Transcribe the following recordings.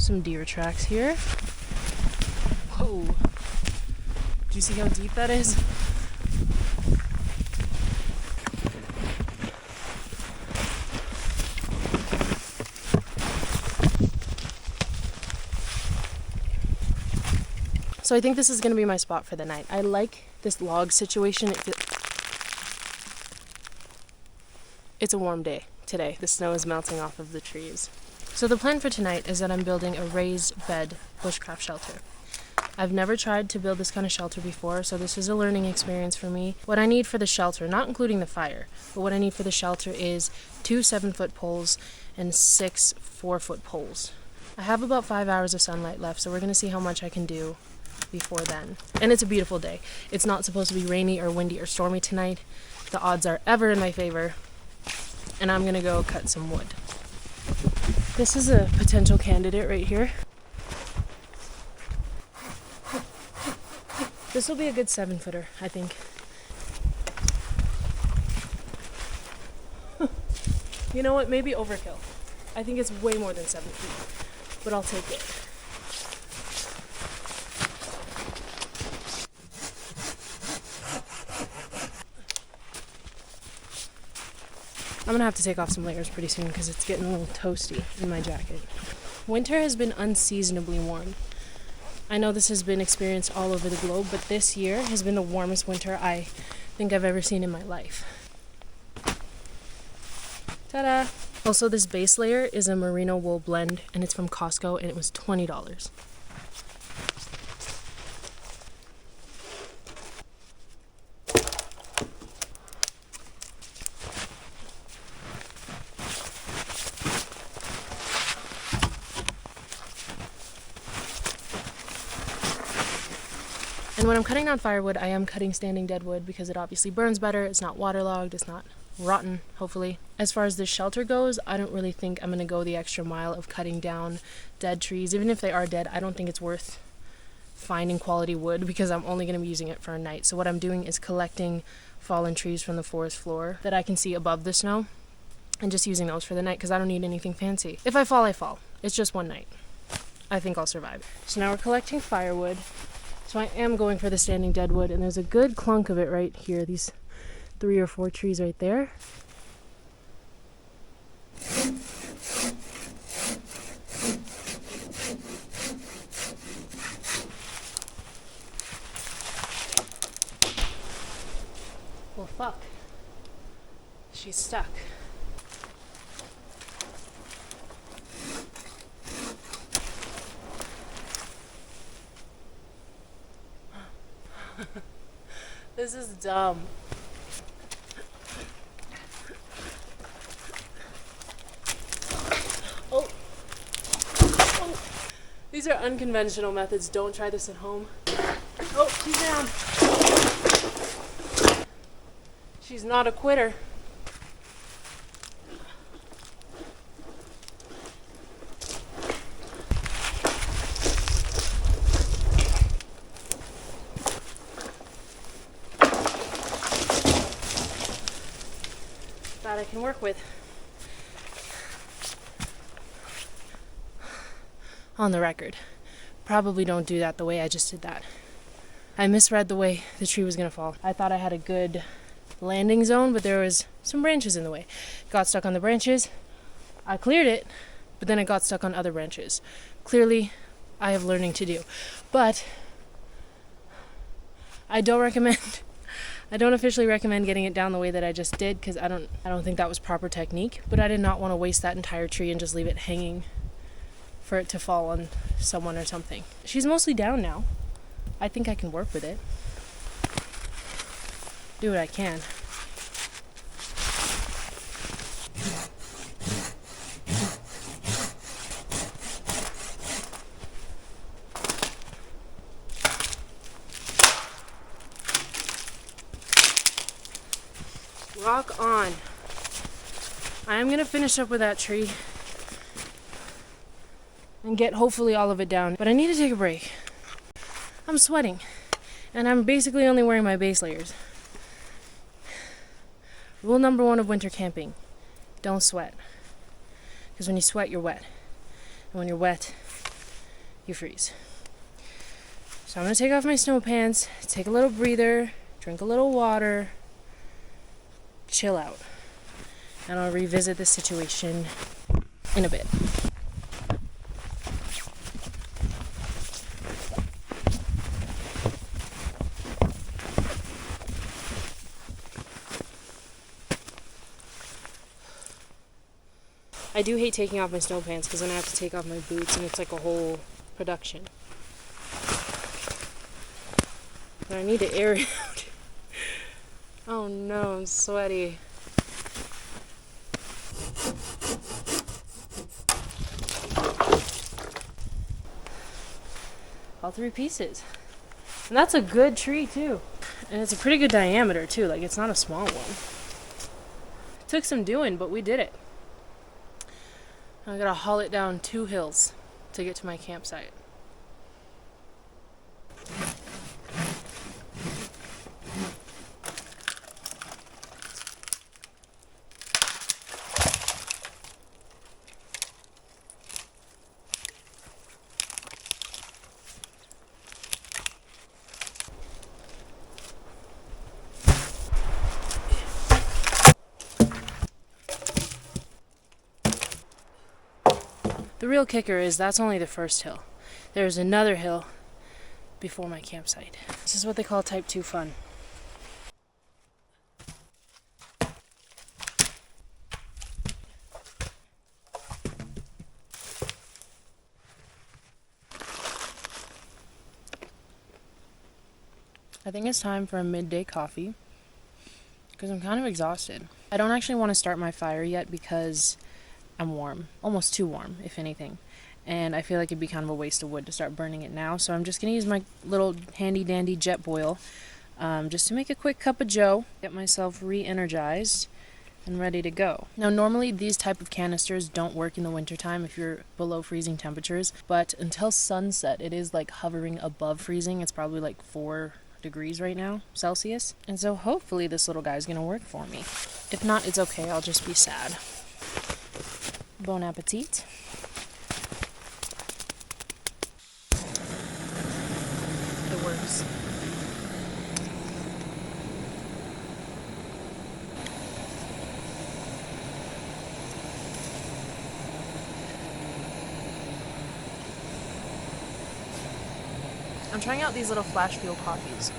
Some deer tracks here. Whoa. Do you see how deep that is? So I think this is going to be my spot for the night. I like this log situation. It's a warm day today. The snow is melting off of the trees. So the plan for tonight is that I'm building a raised bed bushcraft shelter. I've never tried to build this kind of shelter before, so this is a learning experience for me. What I need for the shelter, not including the fire, but what I need for the shelter is 2 7-foot poles and 6 4-foot poles. I have about 5 hours of sunlight left, so we're going to see how much I can do before then. And it's a beautiful day. It's not supposed to be rainy or windy or stormy tonight. The odds are ever in my favor. And I'm gonna go cut some wood. This is a potential candidate right here. This will be a good 7-footer, I think. You know what? Maybe overkill. I think it's way more than 7 feet, but I'll take it. I'm gonna have to take off some layers pretty soon because it's getting a little toasty in my jacket. Winter has been unseasonably warm. I know this has been experienced all over the globe, but this year has been the warmest winter I think I've ever seen in my life. Ta-da! Also, this base layer is a merino wool blend, and it's from Costco, and it was $20. And when I'm cutting down firewood, I am cutting standing dead wood because it obviously burns better, it's not waterlogged, it's not rotten, hopefully. As far as this shelter goes, I don't really think I'm going to go the extra mile of cutting down dead trees. Even if they are dead, I don't think it's worth finding quality wood because I'm only going to be using it for a night. So what I'm doing is collecting fallen trees from the forest floor that I can see above the snow and just using those for the night because I don't need anything fancy. If I fall, I fall. It's just one night. I think I'll survive. So now we're collecting firewood. So I am going for the standing dead wood, and there's a good clunk of it right here. These 3 or 4 trees right there. Well, fuck. She's stuck. This is dumb. Oh. These are unconventional methods. Don't try this at home. Oh, she's down. She's not a quitter. That I can work with. On the record, probably don't do that the way I just did that. I misread the way the tree was gonna fall. I thought I had a good landing zone, but there was some branches in the way. Got stuck on the branches. I cleared it, but then it got stuck on other branches. Clearly, I have learning to do. But I don't officially recommend getting it down the way that I just did because I don't think that was proper technique, but I did not want to waste that entire tree and just leave it hanging for it to fall on someone or something. She's mostly down now. I think I can work with it. Do what I can. Rock on. I am going to finish up with that tree and get hopefully all of it down, but I need to take a break. I'm sweating, and I'm basically only wearing my base layers. Rule number 1 of winter camping, don't sweat. Because when you sweat, you're wet. And when you're wet, you freeze. So I'm going to take off my snow pants, take a little breather, drink a little water, chill out. And I'll revisit this situation in a bit. I do hate taking off my snow pants because then I have to take off my boots and it's like a whole production. But I need to air it out. Oh no, I'm sweaty. All 3 pieces. And that's a good tree too. And it's a pretty good diameter too, like it's not a small one. It took some doing, but we did it. I gotta haul it down 2 hills to get to my campsite. The real kicker is that's only the first hill. There's another hill before my campsite. This is what they call type 2 fun. I think it's time for a midday coffee because I'm kind of exhausted. I don't actually want to start my fire yet because I'm warm, almost too warm, if anything. And I feel like it'd be kind of a waste of wood to start burning it now. So I'm just going to use my little handy dandy jet boil just to make a quick cup of joe, get myself re-energized and ready to go. Now normally these type of canisters don't work in the wintertime if you're below freezing temperatures, but until sunset it is like hovering above freezing. It's probably like 4 degrees right now, Celsius. And so hopefully this little guy is going to work for me. If not, it's okay, I'll just be sad. Bon appetit. It works. I'm trying out these little flash fuel coffees.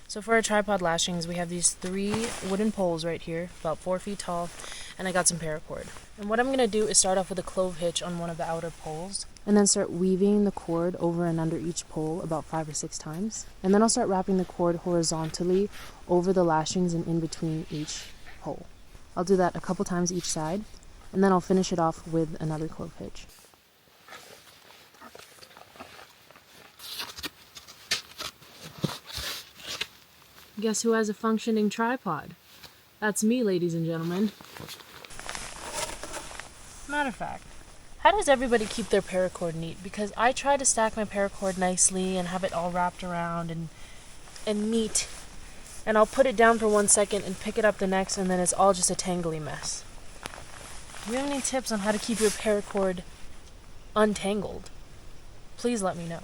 So for our tripod lashings, we have these 3 wooden poles right here, about 4 feet tall, and I got some paracord. And what I'm going to do is start off with a clove hitch on one of the outer poles, and then start weaving the cord over and under each pole about 5 or 6 times. And then I'll start wrapping the cord horizontally over the lashings and in between each pole. I'll do that a couple times each side, and then I'll finish it off with another clove hitch. Guess who has a functioning tripod? That's me, ladies and gentlemen. Matter of fact, how does everybody keep their paracord neat? Because I try to stack my paracord nicely and have it all wrapped around and neat. And I'll put it down for 1 second and pick it up the next, and then it's all just a tangly mess. Do you have any tips on how to keep your paracord untangled? Please let me know.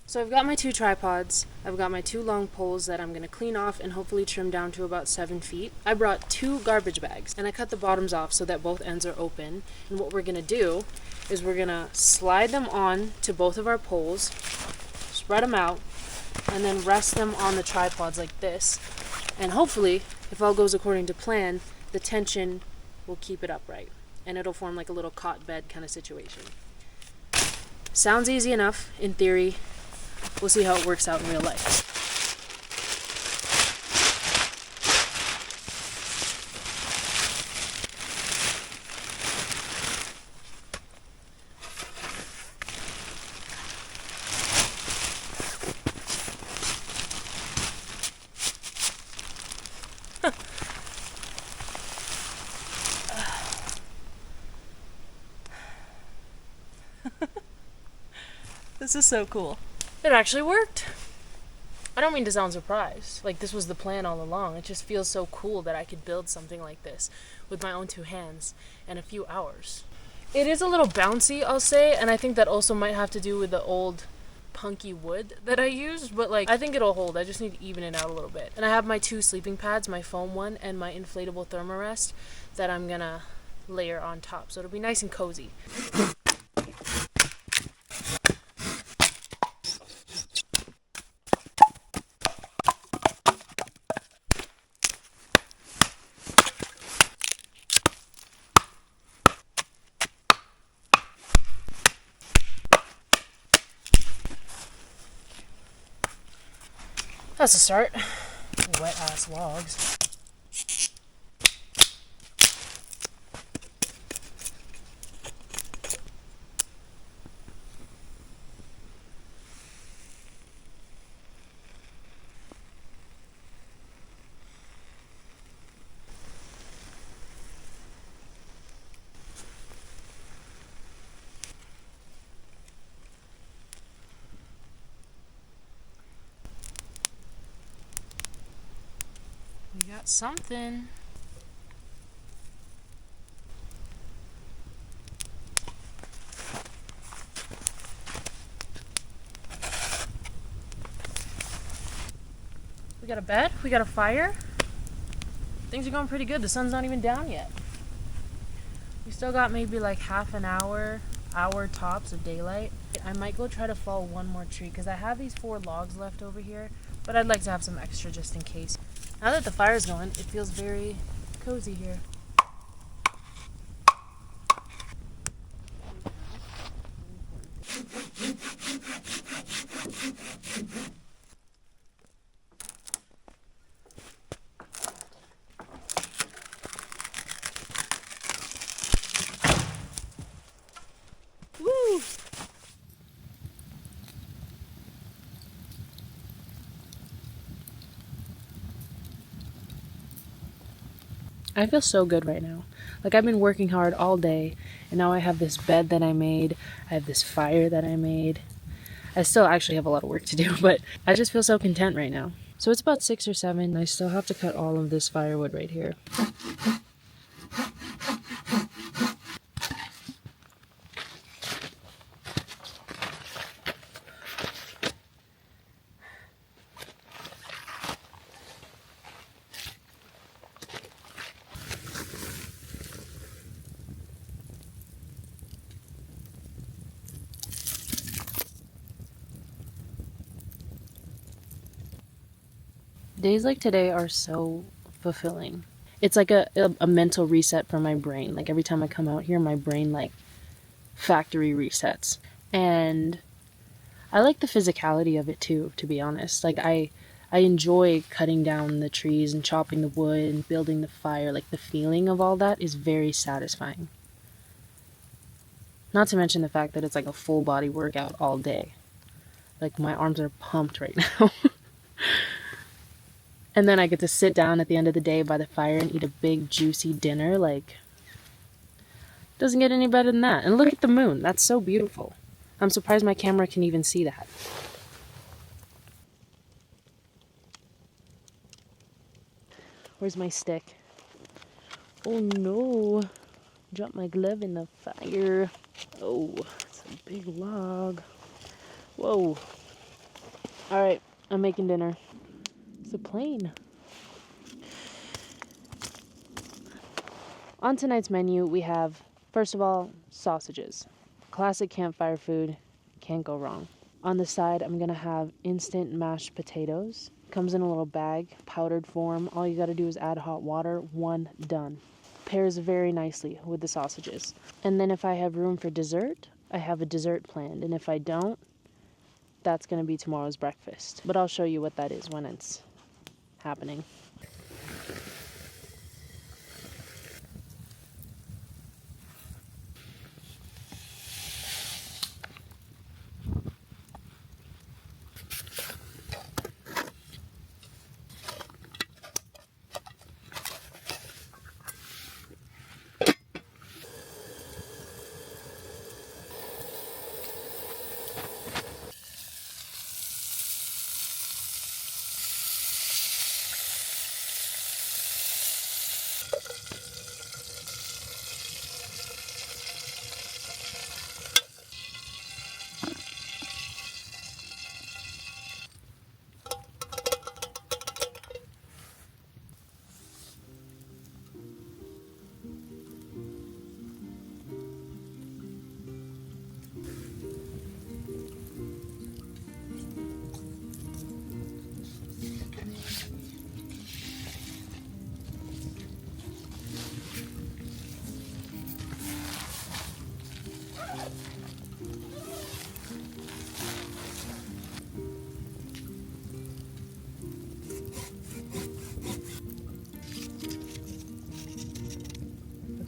So I've got my 2 tripods, I've got my 2 long poles that I'm going to clean off and hopefully trim down to about 7 feet. I brought 2 garbage bags and I cut the bottoms off so that both ends are open. And what we're going to do is we're going to slide them on to both of our poles, spread them out, and then rest them on the tripods like this. And hopefully, if all goes according to plan, the tension will keep it upright and it'll form like a little cot bed kind of situation. Sounds easy enough in theory. We'll see how it works out in real life. This is so cool. It actually worked. I don't mean to sound surprised. Like, this was the plan all along. It just feels so cool that I could build something like this with my own two hands in a few hours. It is a little bouncy, I'll say, and I think that also might have to do with the old punky wood that I used, but like, I think it'll hold. I just need to even it out a little bit. And I have my two sleeping pads, my foam one and my inflatable thermarest that I'm gonna layer on top, so it'll be nice and cozy. That's a start. Wet ass logs. We got something. We got a bed, we got a fire. Things are going pretty good. The sun's not even down yet. We still got maybe like half an hour tops of daylight. I might go try to fell one more tree because I have these 4 logs left over here, but I'd like to have some extra just in case. Now that the fire's going, it feels very cozy here. Woo! I feel so good right now. Like, I've been working hard all day, and now I have this bed that I made. I have this fire that I made. I still actually have a lot of work to do, but I just feel so content right now. So it's about 6 or 7. I still have to cut all of this firewood right here. Days like today are so fulfilling. It's like a mental reset for my brain. Like, every time I come out here, my brain like factory resets. And I like the physicality of it too, to be honest. Like, I enjoy cutting down the trees and chopping the wood and building the fire. Like, the feeling of all that is very satisfying. Not to mention the fact that it's like a full body workout all day. Like, my arms are pumped right now. And then I get to sit down at the end of the day by the fire and eat a big juicy dinner. Like, doesn't get any better than that. And look at the moon. That's so beautiful. I'm surprised my camera can even see that. Where's my stick? Oh no. Dropped my glove in the fire. Oh, it's a big log. Whoa. Alright, I'm making dinner. It's a plane. On tonight's menu, we have, first of all, sausages. Classic campfire food, can't go wrong. On the side, I'm gonna have instant mashed potatoes. Comes in a little bag, powdered form. All you gotta do is add hot water, done. Pairs very nicely with the sausages. And then if I have room for dessert, I have a dessert planned. And if I don't, that's going to be tomorrow's breakfast. But I'll show you what that is when it's happening.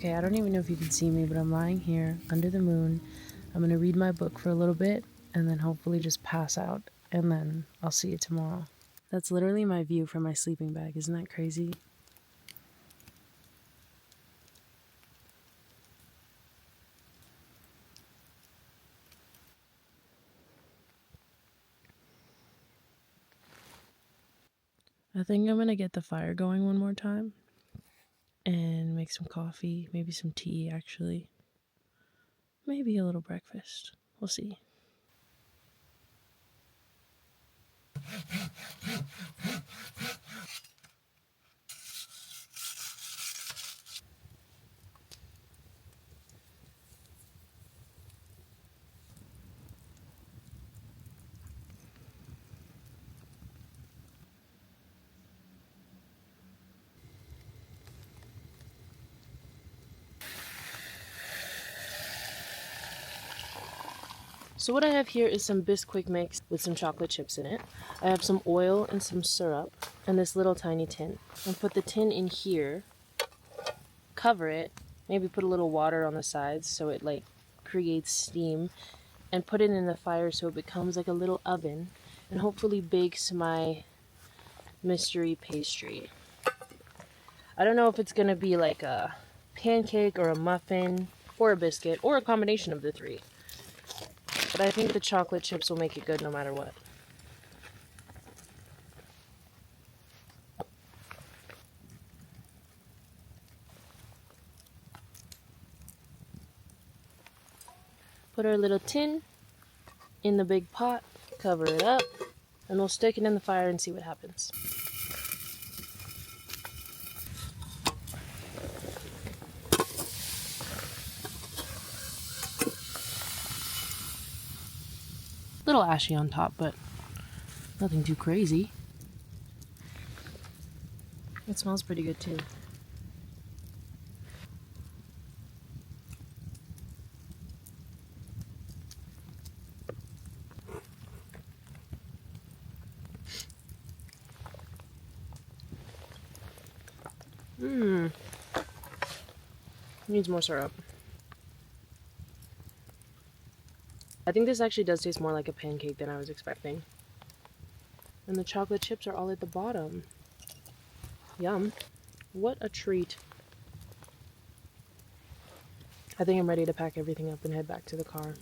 Okay, I don't even know if you can see me, but I'm lying here under the moon. I'm going to read my book for a little bit and then hopefully just pass out, and then I'll see you tomorrow. That's literally my view from my sleeping bag. Isn't that crazy? I think I'm going to get the fire going one more time and make some coffee, maybe some tea actually. Maybe a little breakfast. We'll see. So what I have here is some Bisquick mix with some chocolate chips in it. I have some oil and some syrup and this little tiny tin. I'll put the tin in here, cover it, maybe put a little water on the sides so it like creates steam, and put it in the fire so it becomes like a little oven and hopefully bakes my mystery pastry. I don't know if it's gonna be like a pancake or a muffin or a biscuit or a combination of the three. But I think the chocolate chips will make it good no matter what. Put our little tin in the big pot, cover it up, and we'll stick it in the fire and see what happens. Little ashy on top, but nothing too crazy. It smells pretty good too. Needs more syrup. I think this actually does taste more like a pancake than I was expecting. And the chocolate chips are all at the bottom. Yum. What a treat. I think I'm ready to pack everything up and head back to the car.